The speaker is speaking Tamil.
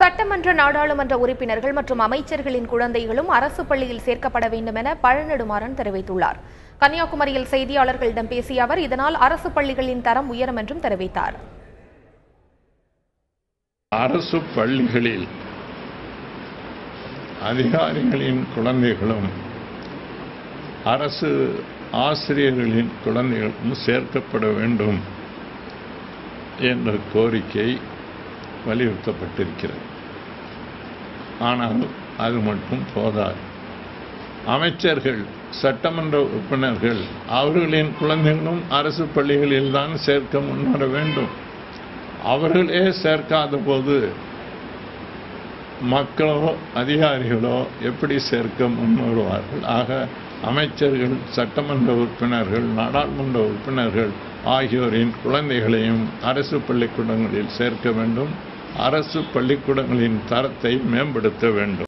சட்டமன்ற நாடாளுமன்ற உறுப்பினர்கள் மற்றும் அமைச்சர்களின் குழந்தைகளும் அரசு பள்ளியில் சேர்க்கப்பட வேண்டும் என பழநெடுமாறன் தெரிவித்துள்ளார். கன்னியாகுமரியில் செய்தியாளர்களிடம் பேசிய அவர் இதனால் அரசு பள்ளிகளின் தரம் உயரும் என்றும் தெரிவித்தார். அரசு பள்ளிகளில் அதிகாரிகளின் குழந்தைகளும் அரசு ஆசிரியர்களின் குழந்தைகளும் சேர்க்கப்பட வேண்டும் என்ற கோரிக்கை வலியுறுத்தப்பட்டிருக்கிறது. ஆனால் அது மட்டும் போதாது. அமைச்சர்கள், சட்டமன்ற உறுப்பினர்கள் அவர்களின் குழந்தைகளும் அரசு பள்ளிகளில் தான் சேர்க்க முன்வர வேண்டும். அவர்களே சேர்க்காத போது மக்களோ அதிகாரிகளோ எப்படி சேர்க்க முன்வருவார்கள்? ஆக அமைச்சர்கள், சட்டமன்ற உறுப்பினர்கள், நாடாளுமன்ற உறுப்பினர்கள் ஆகியோரின் குழந்தைகளையும் அரசு பள்ளிக்கூடங்களில் சேர்க்க வேண்டும். அரசு பள்ளிக்கூடங்களின் தரத்தை மேம்படுத்த வேண்டும்.